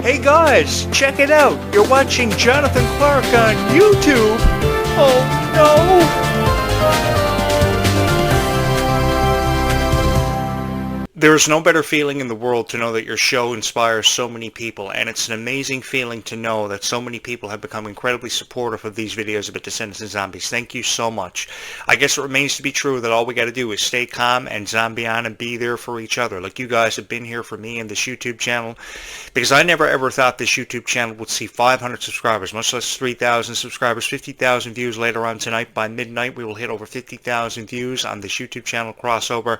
Hey guys, check it out. You're watching Jonathan Clarke on YouTube. Oh no! There's no better feeling in the world to know that your show inspires so many people, and it's an amazing feeling to know that so many people have become incredibly supportive of these videos about Descendants and Zombies. Thank you so much. I guess it remains to be true that all we got to do is stay calm and zombie on and be there for each other, like you guys have been here for me and this YouTube channel, because I never ever thought this YouTube channel would see 500 subscribers, much less 3,000 subscribers, 50,000 views later on tonight. By midnight, we will hit over 50,000 views on this YouTube channel crossover,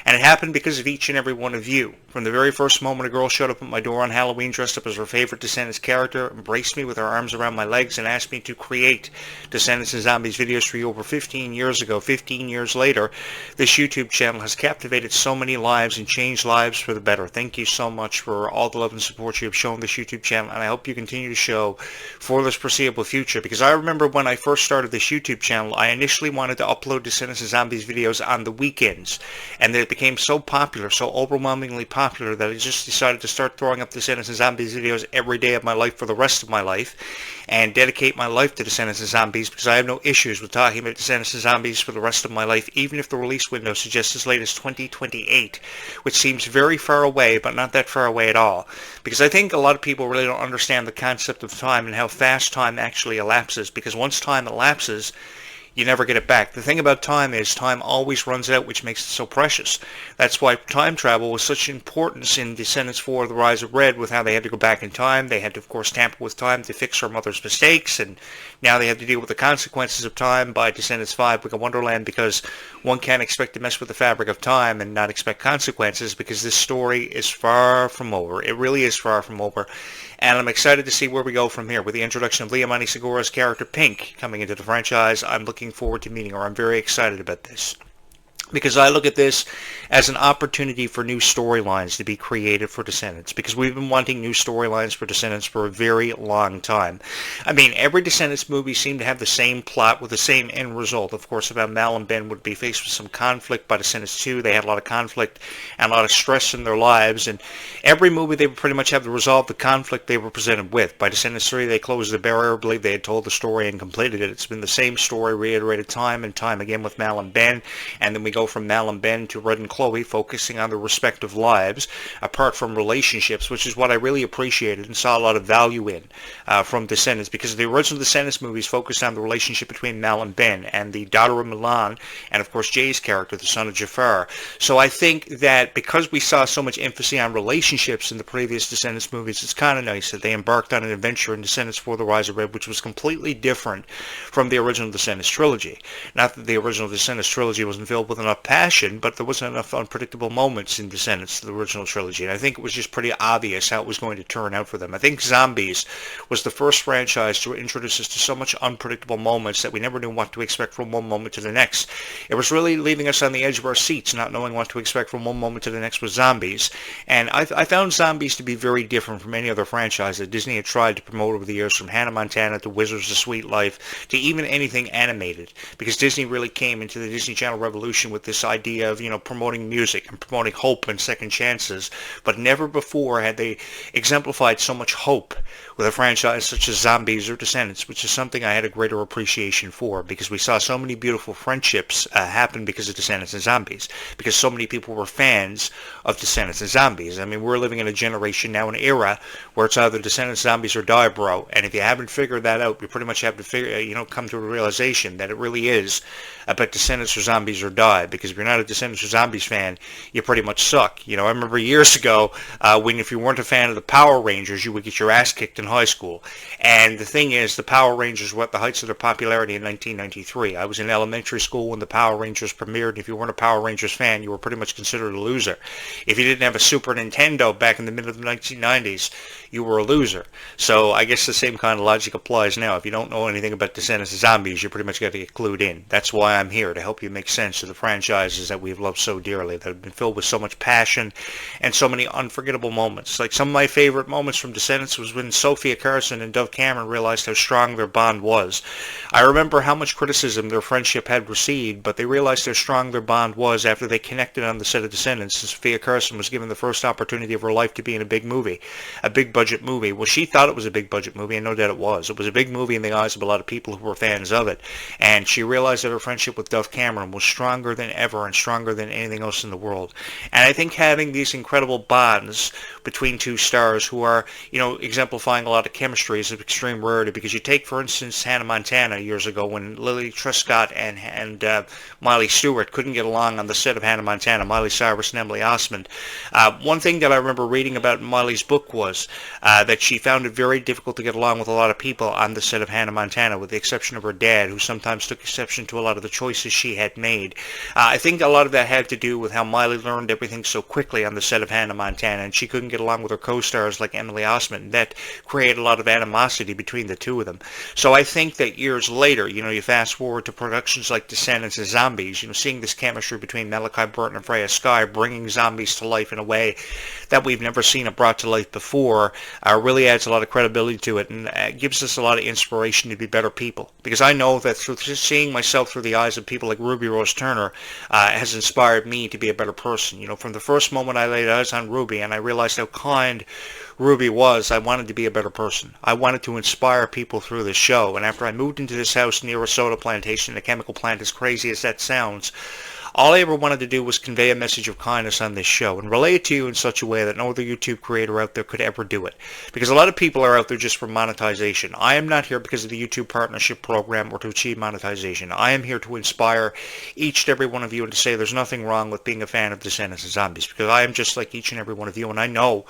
and it happened because of each and every one of you. From the very first moment a girl showed up at my door on Halloween dressed up as her favorite Descendants character, embraced me with her arms around my legs, and asked me to create Descendants and Zombies videos for you over 15 years ago. 15 years later, this YouTube channel has captivated so many lives and changed lives for the better. Thank you so much for all the love and support you have shown this YouTube channel, and I hope you continue to show for this foreseeable future, because I remember when I first started this YouTube channel, I initially wanted to upload Descendants and Zombies videos on the weekends, and it became so popular, so overwhelmingly popular, that I just decided to start throwing up Descendants and Zombies videos every day of my life for the rest of my life, and dedicate my life to Descendants and Zombies, because I have no issues with talking about Descendants and Zombies for the rest of my life, even if the release window suggests as late as 2028, which seems very far away, but not that far away at all, because I think a lot of people really don't understand the concept of time and how fast time actually elapses, because once time elapses, you never get it back. The thing about time is time always runs out, which makes it so precious. That's why time travel was such importance in Descendants 4, The Rise of Red, with how they had to go back in time. They had to, of course, tamper with time to fix her mother's mistakes, and now they have to deal with the consequences of time by Descendants 5, Wonderland, because one can't expect to mess with the fabric of time and not expect consequences, because this story is far from over. It really is far from over. And I'm excited to see where we go from here. With the introduction of Liamani Segura's character Pink coming into the franchise, I'm looking forward to meeting her. I'm very excited about this, because I look at this as an opportunity for new storylines to be created for Descendants, because we've been wanting new storylines for Descendants for a very long time. I mean, every Descendants movie seemed to have the same plot with the same end result. Of course, about Mal and Ben would be faced with some conflict. By Descendants 2, they had a lot of conflict and a lot of stress in their lives, and every movie they would pretty much have to resolve the conflict they were presented with. By Descendants 3, they closed the barrier, believed they had told the story and completed it. It's been the same story reiterated time and time again with Mal and Ben, and then we go from Mal and Ben to Red and Chloe, focusing on their respective lives, apart from relationships, which is what I really appreciated and saw a lot of value in from Descendants, because the original Descendants movies focused on the relationship between Mal and Ben, and the daughter of Milan, and of course Jay's character, the son of Jafar. So I think that because we saw so much emphasis on relationships in the previous Descendants movies, it's kind of nice that they embarked on an adventure in Descendants 4, The Rise of Red, which was completely different from the original Descendants trilogy. Not that the original Descendants trilogy wasn't filled with enough passion, but there wasn't enough unpredictable moments in Descendants, the original trilogy, and I think it was just pretty obvious how it was going to turn out for them. I think Zombies was the first franchise to introduce us to so much unpredictable moments that we never knew what to expect from one moment to the next. It was really leaving us on the edge of our seats, not knowing what to expect from one moment to the next with Zombies, and I found Zombies to be very different from any other franchise that Disney had tried to promote over the years, from Hannah Montana to Wizards of Sweet Life to even anything animated, because Disney really came into the Disney Channel revolution with this idea of, promoting music and promoting hope and second chances, but never before had they exemplified so much hope with a franchise such as Zombies or Descendants, which is something I had a greater appreciation for, because we saw so many beautiful friendships happen because of Descendants and Zombies, because so many people were fans of Descendants and Zombies. I mean, we're living in a generation now, an era, where it's either Descendants, Zombies, or die, bro, and if you haven't figured that out, you pretty much have to come to a realization that it really is about Descendants or Zombies or die, because if you're not a Descendants or Zombies fan, you pretty much suck. I remember years ago when if you weren't a fan of the Power Rangers, you would get your ass kicked in high school. And the thing is, the Power Rangers were at the heights of their popularity in 1993. I was in elementary school when the Power Rangers premiered, and if you weren't a Power Rangers fan, you were pretty much considered a loser. If you didn't have a Super Nintendo back in the middle of the 1990s, you were a loser. So I guess the same kind of logic applies now. If you don't know anything about Descendants and Zombies, you pretty much got to get clued in. That's why I'm here, to help you make sense of the franchise. franchises that we've loved so dearly, that have been filled with so much passion and so many unforgettable moments. Like, some of my favorite moments from Descendants was when Sophia Carson and Dove Cameron realized how strong their bond was. I remember how much criticism their friendship had received, but they realized how strong their bond was after they connected on the set of Descendants, and Sophia Carson was given the first opportunity of her life to be in a big movie, a big budget movie. Well, she thought it was a big budget movie, and no doubt it was. It was a big movie in the eyes of a lot of people who were fans of it, and she realized that her friendship with Dove Cameron was stronger than ever and stronger than anything else in the world. And I think having these incredible bonds between two stars who are, exemplifying a lot of chemistry is of extreme rarity, because you take, for instance, Hannah Montana years ago when Lily Truscott and Miley Stewart couldn't get along on the set of Hannah Montana, Miley Cyrus and Emily Osmond. One thing that I remember reading about Miley's book was that she found it very difficult to get along with a lot of people on the set of Hannah Montana, with the exception of her dad, who sometimes took exception to a lot of the choices she had made. I think a lot of that had to do with how Miley learned everything so quickly on the set of Hannah Montana, and she couldn't get along with her co-stars like Emily Osmond. That created a lot of animosity between the two of them. So I think that years later, you fast forward to productions like Descendants and Zombies, seeing this chemistry between Malachi Burton and Freya Skye, bringing zombies to life in a way that we've never seen it brought to life before, really adds a lot of credibility to it, and gives us a lot of inspiration to be better people. Because I know that through seeing myself through the eyes of people like Ruby Rose Turner has inspired me to be a better person. From the first moment I laid eyes on Ruby and I realized how kind Ruby was, I wanted to be a better person. I wanted to inspire people through this show. And after I moved into this house near a soda plantation, a chemical plant, as crazy as that sounds, all I ever wanted to do was convey a message of kindness on this show and relay it to you in such a way that no other YouTube creator out there could ever do it. Because a lot of people are out there just for monetization. I am not here because of the YouTube Partnership Program or to achieve monetization. I am here to inspire each and every one of you and to say there's nothing wrong with being a fan of Descendants and Zombies, because I am just like each and every one of you, and I know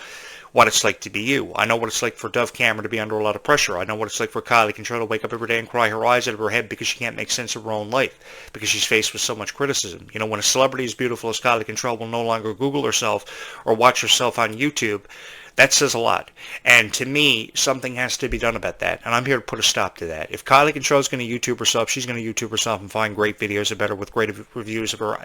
what it's like to be you. I know what it's like for Dove Cameron to be under a lot of pressure. I know what it's like for Kylie Control to wake up every day and cry her eyes out of her head because she can't make sense of her own life, because she's faced with so much criticism. When a celebrity as beautiful as Kylie Control will no longer Google herself or watch herself on YouTube, that says a lot. And to me, something has to be done about that. And I'm here to put a stop to that. If Kylie Control is going to YouTube herself, she's going to YouTube herself and find great videos of her with great reviews of her,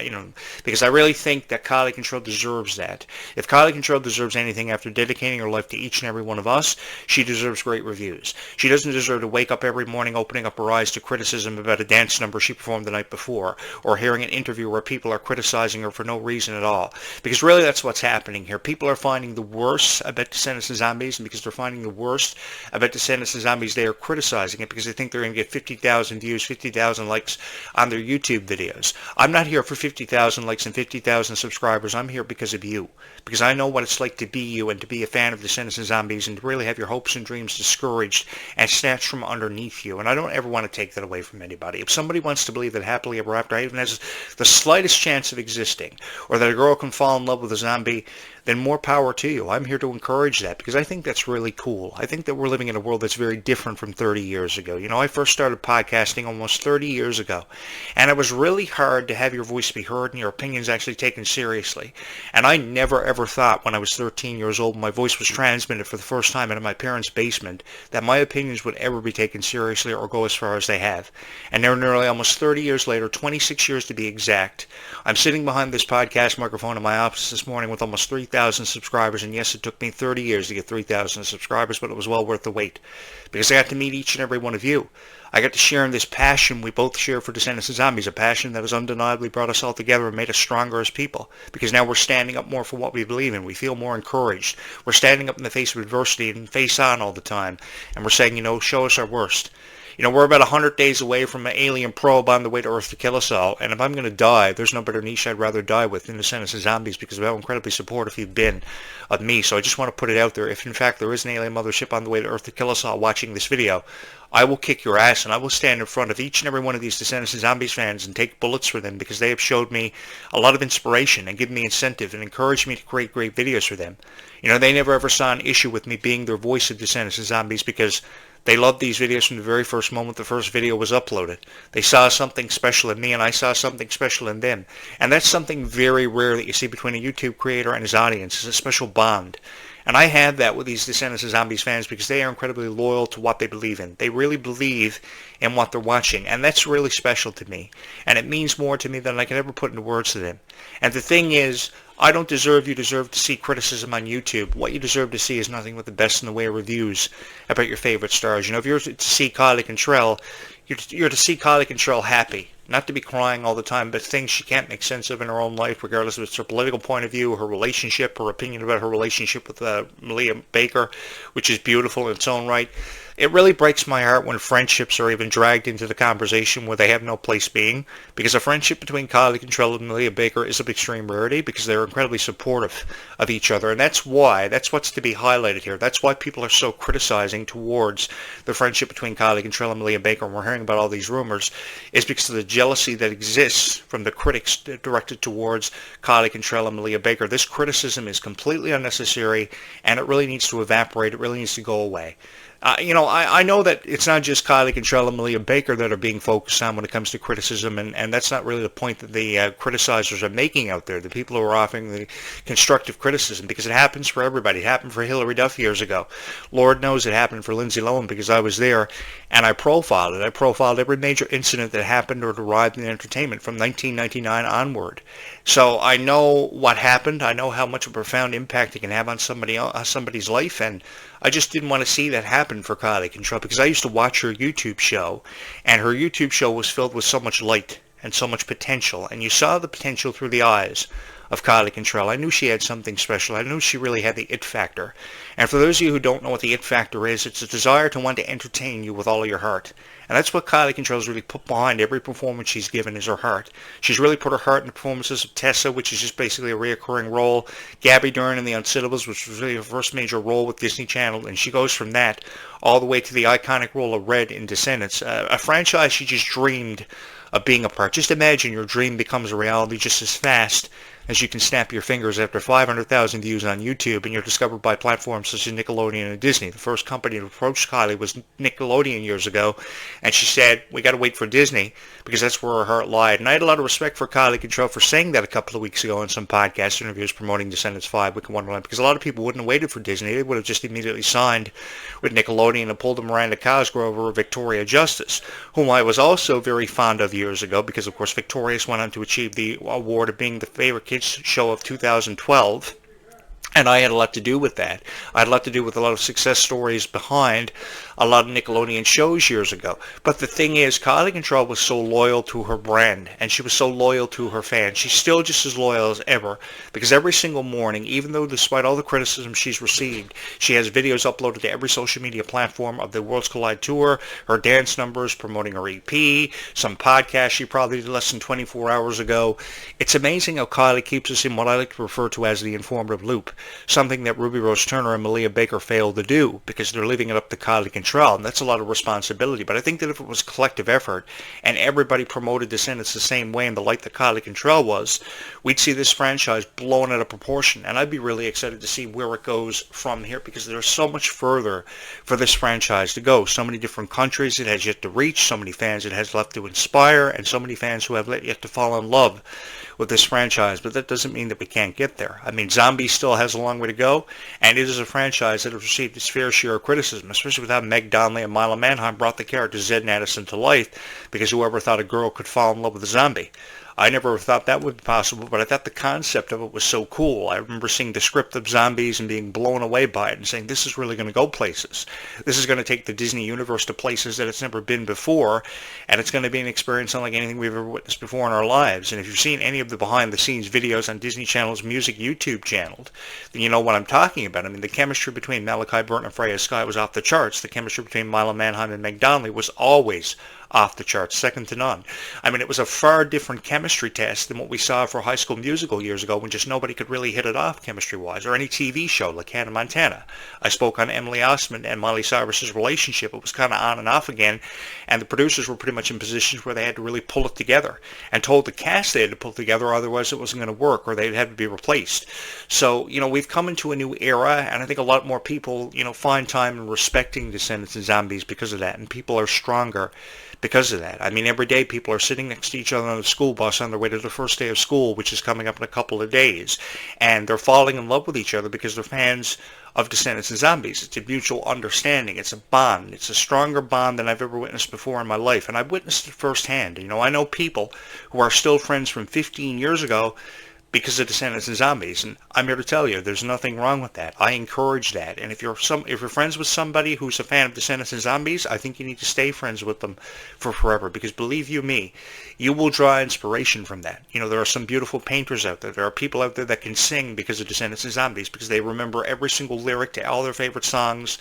because I really think that Kylie Control deserves that. If Kylie Control deserves anything after dedicating her life to each and every one of us, she deserves great reviews. She doesn't deserve to wake up every morning opening up her eyes to criticism about a dance number she performed the night before, or hearing an interview where people are criticizing her for no reason at all. Because really that's what's happening here. People are finding the worst about Descendants and Zombies, and because they're finding the worst about Descendants and Zombies, they are criticizing it because they think they're going to get 50,000 views, 50,000 likes on their YouTube videos. I'm not here for 50,000 likes and 50,000 subscribers. I'm here because of you, because I know what it's like to be you and to be a fan of Descendants and Zombies and to really have your hopes and dreams discouraged and snatched from underneath you. And I don't ever want to take that away from anybody. If somebody wants to believe that happily ever after even has the slightest chance of existing, or that a girl can fall in love with a zombie, then more power to you. I'm here to encourage that because I think that's really cool. I think that we're living in a world that's very different from 30 years ago. I first started podcasting almost 30 years ago, and it was really hard to have your voice be heard and your opinions actually taken seriously. And I never ever thought when I was 13 years old, my voice was transmitted for the first time in my parents' basement, that my opinions would ever be taken seriously or go as far as they have. And now nearly almost 30 years later, 26 years to be exact, I'm sitting behind this podcast microphone in my office this morning with almost 3,000 subscribers, and yes, it took me 30 years to get 3,000 subscribers, but it was well worth the wait, because I got to meet each and every one of you. I got to share in this passion we both share for Descendants and Zombies, a passion that has undeniably brought us all together and made us stronger as people, because now we're standing up more for what we believe in. We feel more encouraged. We're standing up in the face of adversity and face on all the time, and we're saying, show us our worst. We're about 100 days away from an alien probe on the way to Earth to kill us all, and if I'm going to die, there's no better niche I'd rather die with than Descendants and Zombies, because of how incredibly supportive you've been of me. So I just want to put it out there. If in fact there is an alien mothership on the way to Earth to kill us all watching this video, I will kick your ass, and I will stand in front of each and every one of these Descendants and Zombies fans and take bullets for them, because they have showed me a lot of inspiration and given me incentive and encouraged me to create great videos for them. They never ever saw an issue with me being their voice of Descendants and Zombies, because they loved these videos from the very first moment the first video was uploaded. They saw something special in me, and I saw something special in them. And that's something very rare that you see between a YouTube creator and his audience. It's a special bond. And I have that with these Descendants of Zombies fans because they are incredibly loyal to what they believe in. They really believe in what they're watching, and that's really special to me. And it means more to me than I can ever put into words to them. And the thing is, I don't deserve you deserve to see criticism on YouTube. What you deserve to see is nothing but the best in the way of reviews about your favorite stars. You know, if you're to see Kylie Cantrell, you're to see Kylie Cantrell happy. Not to be crying all the time, but things she can't make sense of in her own life, regardless of it's her political point of view, her relationship, her opinion about her relationship with Malia Baker, which is beautiful in its own right. It really breaks my heart when friendships are even dragged into the conversation where they have no place being, because a friendship between Kylie Cantrell and Malia Baker is of extreme rarity because they're incredibly supportive of each other, and that's what's to be highlighted here. That's why people are so criticizing towards the friendship between Kylie Cantrell and Malia Baker, and we're hearing about all these rumors, is because of the jealousy that exists from the critics directed towards Kylie Cantrell and Malia Baker. This criticism is completely unnecessary, and it really needs to evaporate. It really needs to go away. I know that it's not just Kylie Cantrell and Malia Baker that are being focused on when it comes to criticism, and that's not really the point that the criticizers are making out there, the people who are offering the constructive criticism, because it happens for everybody. It happened for Hillary Duff years ago. Lord knows it happened for Lindsay Lohan because I was there, and I profiled it. I profiled every major incident that happened or derived in entertainment from 1999 onward. So I know what happened. I know how much of a profound impact it can have on somebody's life, and I just didn't want to see that happen for Kylie Cantrell because I used to watch her YouTube show, and her YouTube show was filled with so much light and so much potential, and you saw the potential through the eyes of Kylie Cantrell. I knew she had something special. I knew she really had the it factor. And for those of you who don't know what the it factor is, it's a desire to want to entertain you with all of your heart. And that's what Kylie Cantrell's really put behind every performance she's given is her heart. She's really put her heart in the performances of Tessa, which is just basically a reoccurring role, Gabby Dern in The Unsittables, which was really her first major role with Disney Channel, and she goes from that all the way to the iconic role of Red in Descendants, a franchise she just dreamed of being a part. Just imagine your dream becomes a reality just as fast as you can snap your fingers after 500,000 views on YouTube, and you're discovered by platforms such as Nickelodeon and Disney. The first company to approach Kylie was Nickelodeon years ago, and she said, we got to wait for Disney because that's where her heart lied. And I had a lot of respect for Kylie Cantrell for saying that a couple of weeks ago in some podcast interviews promoting Descendants 5 Wicked Wonderland, because a lot of people wouldn't have waited for Disney. They would have just immediately signed with Nickelodeon and pulled a Miranda Cosgrove or Victoria Justice, whom I was also very fond of years ago because, of course, Victorious went on to achieve the award of being the favorite kids show of 2012. And I had a lot to do with that. I had a lot to do with a lot of success stories behind a lot of Nickelodeon shows years ago. But the thing is, Kylie Cantrell was so loyal to her brand, and she was so loyal to her fans. She's still just as loyal as ever, because every single morning, even though despite all the criticism she's received, she has videos uploaded to every social media platform of the Worlds Collide tour, her dance numbers promoting her EP, some podcast she probably did less than 24 hours ago. It's amazing how Kylie keeps us in what I like to refer to as the informative loop, something that Ruby Rose Turner and Malia Baker failed to do because they're leaving it up to Kylie Cantrell, and that's a lot of responsibility. But I think that if it was collective effort and everybody promoted Descendants the same way in the light that Kylie Cantrell was, we'd see this franchise blown out of proportion, and I'd be really excited to see where it goes from here because there's so much further for this franchise to go. So many different countries it has yet to reach, so many fans it has left to inspire, and so many fans who have yet to fall in love with this franchise. But that doesn't mean that we can't get there. I mean, Zombies still has a long way to go, and it is a franchise that has received its fair share of criticism, especially with how Meg Donnelly and Mila Manheim brought the character Zed and Addison to life, because whoever thought a girl could fall in love with a zombie? I never thought that would be possible, but I thought the concept of it was so cool. I remember seeing the script of Zombies and being blown away by it and saying, this is really going to go places. This is going to take the Disney universe to places that it's never been before, and it's going to be an experience unlike anything we've ever witnessed before in our lives. And if you've seen any of the behind-the-scenes videos on Disney Channel's music YouTube channel, then you know what I'm talking about. I mean, the chemistry between Malachi Burton and Freya Sky was off the charts. The chemistry between Mila Manheim and Meg Donnelly was always off the charts, second to none. I mean, it was a far different chemistry test than what we saw for High School Musical years ago when just nobody could really hit it off chemistry-wise, or any TV show like Hannah Montana. I spoke on Emily Osment and Miley Cyrus's relationship. It was kind of on and off again, and the producers were pretty much in positions where they had to really pull it together and told the cast they had to pull it together, otherwise it wasn't going to work, or they'd have to be replaced. So, you know, we've come into a new era, and I think a lot more people, you know, find time in respecting Descendants and Zombies because of that, and people are stronger because of that. I mean, every day people are sitting next to each other on the school bus on their way to the first day of school, which is coming up in a couple of days, and they're falling in love with each other because they're fans of Descendants and Zombies. It's a mutual understanding. It's a bond. It's a stronger bond than I've ever witnessed before in my life, and I've witnessed it firsthand. You know, I know people who are still friends from 15 years ago because of Descendants and Zombies, and I'm here to tell you there's nothing wrong with that. I encourage that, and if you're friends with somebody who's a fan of Descendants and Zombies, I think you need to stay friends with them for forever, because believe you me, you will draw inspiration from that. You know, there are some beautiful painters out there. There are people out there that can sing because of Descendants and Zombies, because they remember every single lyric to all their favorite songs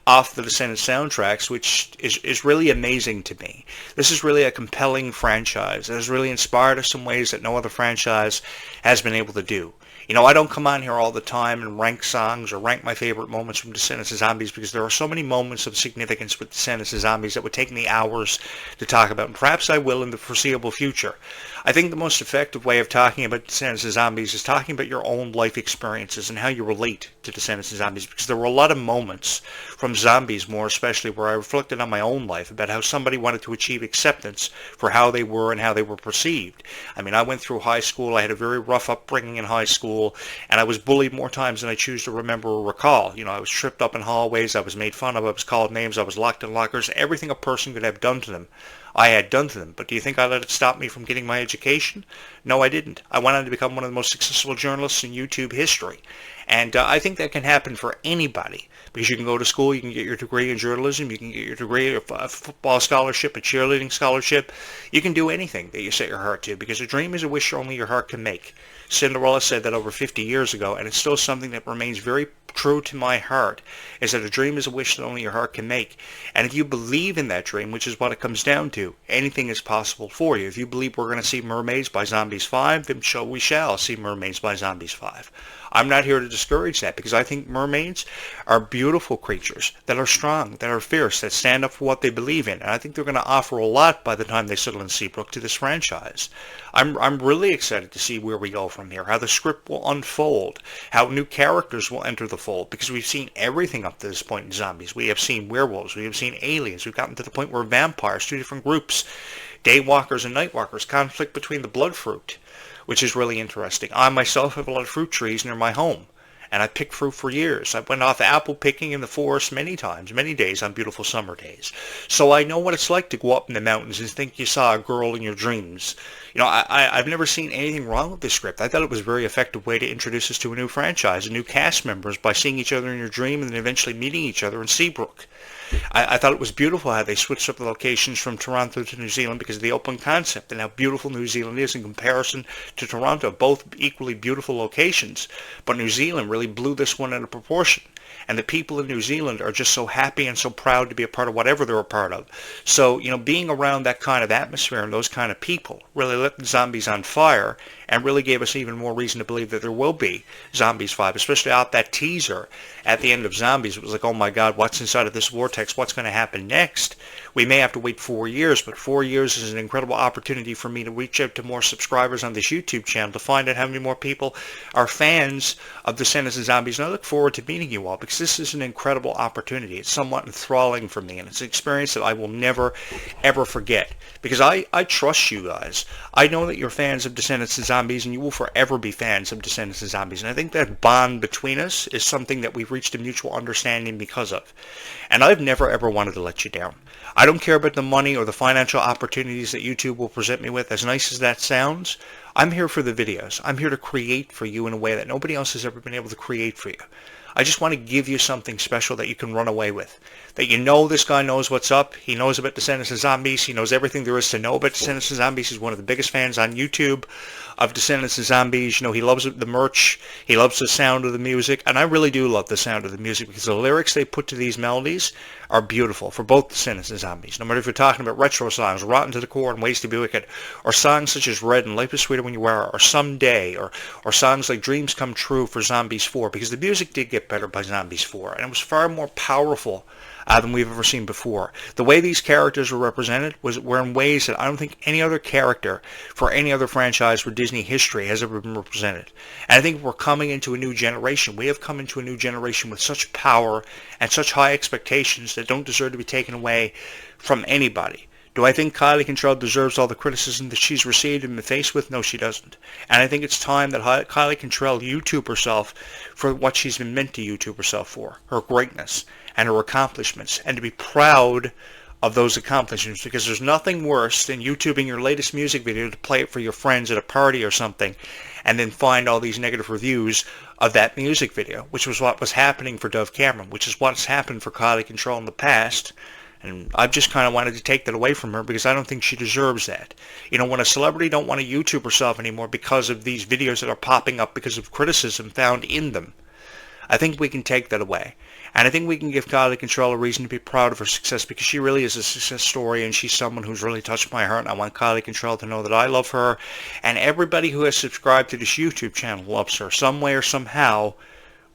off the Descendants soundtracks, which is really amazing to me. This is really a compelling franchise that has really inspired us in ways that no other franchise has been able to do. You know, I don't come on here all the time and rank songs or rank my favorite moments from Descendants and Zombies, because there are so many moments of significance with Descendants and Zombies that would take me hours to talk about, and perhaps I will in the foreseeable future. I think the most effective way of talking about Descendants and Zombies is talking about your own life experiences and how you relate to Descendants and Zombies, because there were a lot of moments from Zombies more especially where I reflected on my own life about how somebody wanted to achieve acceptance for how they were and how they were perceived. I mean, I went through high school. I had a very rough upbringing in high school, and I was bullied more times than I choose to remember or recall. You know, I was tripped up in hallways. I was made fun of. I was called names. I was locked in lockers. Everything a person could have done to them, I had done to them. But do you think I let it stop me from getting my education? No, I didn't. I went on to become one of the most successful journalists in YouTube history. And I think that can happen for anybody, because you can go to school, you can get your degree in journalism, you can get your degree, a football scholarship, a cheerleading scholarship. You can do anything that you set your heart to, because a dream is a wish only your heart can make. Cinderella said that over 50 years ago, and it's still something that remains very true to my heart, is that a dream is a wish that only your heart can make. And if you believe in that dream, which is what it comes down to, anything is possible for you. If you believe we're going to see Mermaids by Zombies 5, then we shall see Mermaids by Zombies 5. I'm not here to discourage that, because I think mermaids are beautiful creatures that are strong, that are fierce, that stand up for what they believe in. And I think they're going to offer a lot by the time they settle in Seabrook to this franchise. I'm really excited to see where we go from here, how the script will unfold, how new characters will enter the fold, because we've seen everything up to this point in Zombies. We have seen werewolves, we have seen aliens, we've gotten to the point where vampires, two different groups, daywalkers and nightwalkers, conflict between the blood fruit, which is really interesting. I myself have a lot of fruit trees near my home, and I picked fruit for years. I went off apple picking in the forest many times, many days on beautiful summer days. So I know what it's like to go up in the mountains and think you saw a girl in your dreams. You know, I've never seen anything wrong with this script. I thought it was a very effective way to introduce us to a new franchise, and new cast members, by seeing each other in your dream and then eventually meeting each other in Seabrook. I thought it was beautiful how they switched up the locations from Toronto to New Zealand because of the open concept and how beautiful New Zealand is in comparison to Toronto. Both equally beautiful locations, but New Zealand really blew this one out of proportion. And the people in New Zealand are just so happy and so proud to be a part of whatever they're a part of. So, you know, being around that kind of atmosphere and those kind of people really lit the Zombies on fire, and really gave us even more reason to believe that there will be Zombies 5, especially out that teaser at the end of Zombies. It was like, oh my God, what's inside of this vortex? What's going to happen next? We may have to wait 4 years, but 4 years is an incredible opportunity for me to reach out to more subscribers on this YouTube channel, to find out how many more people are fans of Descendants and Zombies. And I look forward to meeting you all, because this is an incredible opportunity. It's somewhat enthralling for me, and it's an experience that I will never, ever forget, because I trust you guys. I know that you're fans of Descendants and Zombies, and you will forever be fans of Descendants and Zombies. And I think that bond between us is something that we've reached a mutual understanding because of. And I've never ever wanted to let you down. I don't care about the money or the financial opportunities that YouTube will present me with, as nice as that sounds. I'm here for the videos. I'm here to create for you in a way that nobody else has ever been able to create for you. I just want to give you something special that you can run away with. That you know this guy knows what's up. He knows about Descendants and Zombies. He knows everything there is to know about Descendants and Zombies. He's one of the biggest fans on YouTube of Descendants and Zombies. You know, he loves the merch. He loves the sound of the music. And I really do love the sound of the music, because the lyrics they put to these melodies are beautiful for both Descendants and Zombies. No matter if you're talking about retro songs, Rotten to the Core and Ways to Be Wicked, or songs such as Red and Life is Sweeter When You Are, or Someday, or songs like Dreams Come True for Zombies 4, because the music did get better by Zombies 4, and it was far more powerful than we've ever seen before. The way these characters were represented were in ways that I don't think any other character for any other franchise for Disney history has ever been represented. And I think we're coming into a new generation. We have come into a new generation with such power and such high expectations that don't deserve to be taken away from anybody. Do I think Kylie Control deserves all the criticism that she's received and been faced with? No, she doesn't. And I think it's time that Kylie Control YouTube herself for what she's been meant to YouTube herself for, her greatness and her accomplishments, and to be proud of those accomplishments, because there's nothing worse than YouTubing your latest music video to play it for your friends at a party or something, and then find all these negative reviews of that music video, which was what was happening for Dove Cameron, which is what's happened for Kylie Control in the past. And I've just kind of wanted to take that away from her because I don't think she deserves that. You know, when a celebrity don't want to YouTube herself anymore because of these videos that are popping up because of criticism found in them, I think we can take that away. And I think we can give Kylie Control a reason to be proud of her success, because she really is a success story, and she's someone who's really touched my heart. And I want Kylie Control to know that I love her, and everybody who has subscribed to this YouTube channel loves her. Some way or somehow,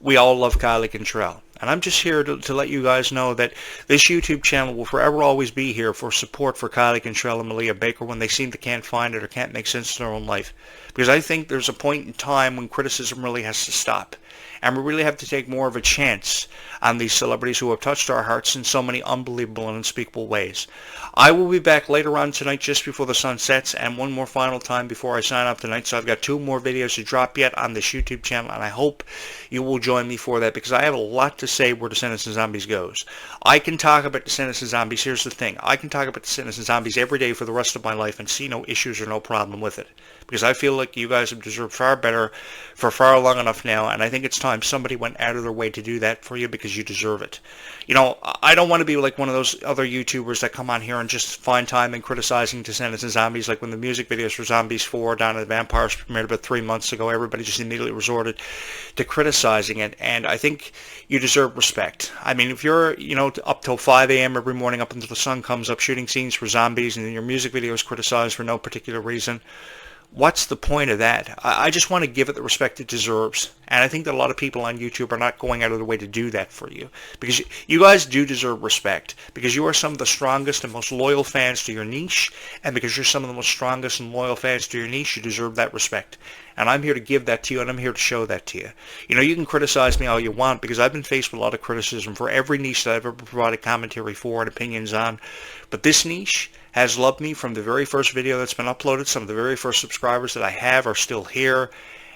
we all love Kylie Control. And I'm just here to let you guys know that this YouTube channel will forever always be here for support for Kylie Control and Malia Baker when they seem to can't find it or can't make sense in their own life. Because I think there's a point in time when criticism really has to stop. And we really have to take more of a chance on these celebrities who have touched our hearts in so many unbelievable and unspeakable ways. I will be back later on tonight just before the sun sets, and one more final time before I sign off tonight. So I've got 2 more videos to drop yet on this YouTube channel, and I hope you will join me for that, because I have a lot to say where Descendants and Zombies goes. I can talk about Descendants and Zombies. Here's the thing. I can talk about Descendants and Zombies every day for the rest of my life and see no issues or no problem with it, because I feel like you guys have deserved far better for far long enough now, and I think it's time somebody went out of their way to do that for you, because you deserve it. You know, I don't want to be like one of those other YouTubers that come on here and just find time in criticizing Descendants and Zombies, like when the music videos for Zombies 4 Dawn of the Vampires premiered about 3 months ago. Everybody just immediately resorted to criticizing it, and I think you deserve respect. I mean, if you're, you know, up till 5 a.m. every morning up until the sun comes up shooting scenes for zombies, and then your music video is criticized for no particular reason, what's the point of that? I just want to give it the respect it deserves. And I think that a lot of people on YouTube are not going out of their way to do that for you. Because you guys do deserve respect. Because you are some of the strongest and most loyal fans to your niche. And because you're some of the most strongest and loyal fans to your niche, you deserve that respect. And I'm here to give that to you, and I'm here to show that to you. You know, you can criticize me all you want, because I've been faced with a lot of criticism for every niche that I've ever provided commentary for and opinions on. But this niche has loved me from the very first video that's been uploaded. Some of the very first subscribers that I have are still here.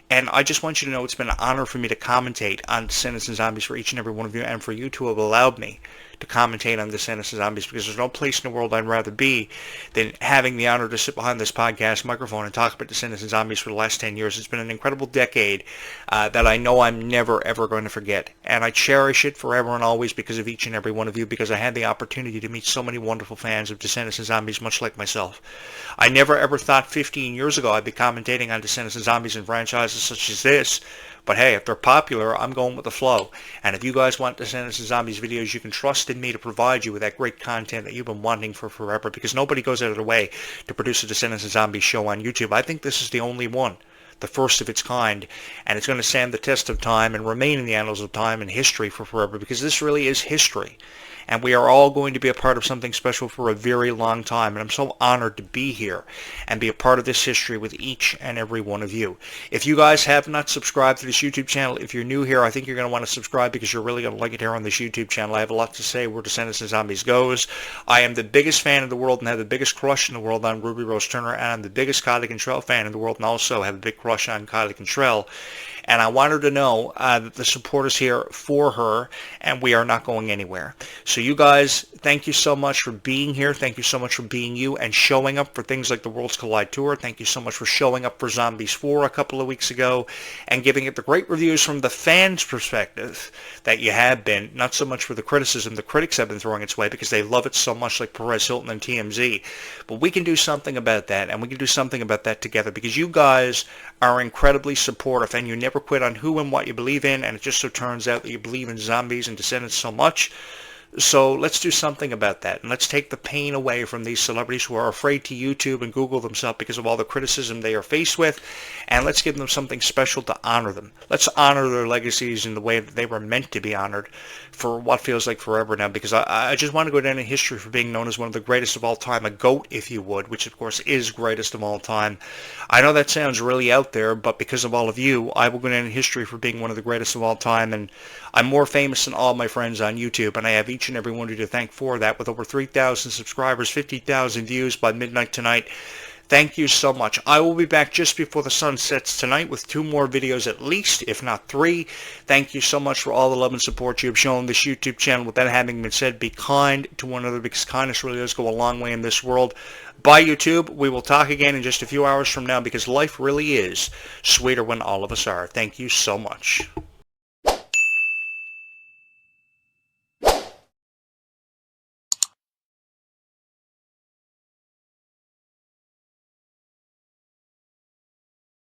And I just want you to know it's been an honor for me to commentate on Descendants and Zombies for each and every one of you, and for you to have allowed me to commentate on Descendants and Zombies, because there's no place in the world I'd rather be than having the honor to sit behind this podcast microphone and talk about Descendants and Zombies for the last 10 years. It's been an incredible decade that I know I'm never, ever going to forget. And I cherish it forever and always because of each and every one of you, because I had the opportunity to meet so many wonderful fans of Descendants and Zombies, much like myself. I never, ever thought 15 years ago I'd be commentating on Descendants and Zombies and franchises such as this. But hey, if they're popular, I'm going with the flow. And if you guys want Descendants and Zombies videos, you can trust in me to provide you with that great content that you've been wanting for forever, because nobody goes out of their way to produce a Descendants and Zombies show on YouTube. I think this is the only one, the first of its kind, and it's going to stand the test of time and remain in the annals of time and history for forever, because this really is history. And we are all going to be a part of something special for a very long time. And I'm so honored to be here and be a part of this history with each and every one of you. If you guys have not subscribed to this YouTube channel, if you're new here, I think you're going to want to subscribe, because you're really going to like it here on this YouTube channel. I have a lot to say where Descendants and Zombies goes. I am the biggest fan in the world and have the biggest crush in the world on Ruby Rose Turner. And I'm the biggest Kylie Control fan in the world and also have a big crush on Kylie Control. And I want her to know that the support is here for her, and we are not going anywhere. So you guys, thank you so much for being here. Thank you so much for being you and showing up for things like the Worlds Collide Tour. Thank you so much for showing up for Zombies 4 a couple of weeks ago and giving it the great reviews from the fans' perspective that you have been. Not so much for the criticism the critics have been throwing its way, because they love it so much, like Perez Hilton and TMZ. But we can do something about that, and we can do something about that together, because you guys are incredibly supportive, and you never quit on who and what you believe in, and it just so turns out that you believe in Zombies and Descendants so much. So let's do something about that, and let's take the pain away from these celebrities who are afraid to YouTube and Google themselves because of all the criticism they are faced with, and let's give them something special to honor them. Let's honor their legacies in the way that they were meant to be honored for what feels like forever now, because I just want to go down in history for being known as one of the greatest of all time, a GOAT, if you would, which of course is greatest of all time. I know that sounds really out there, but because of all of you, I will go down in history for being one of the greatest of all time, and I'm more famous than all my friends on YouTube, and I have each each and every one of you to thank for that. With over 3,000 subscribers, 50,000 views by midnight tonight. Thank you so much. I will be back just before the sun sets tonight with 2 more videos at least, if not 3. Thank you so much for all the love and support you have shown this YouTube channel. With that having been said, be kind to one another because kindness really does go a long way in this world. Bye, YouTube. We will talk again in just a few hours from now because life really is sweeter when all of us are. Thank you so much.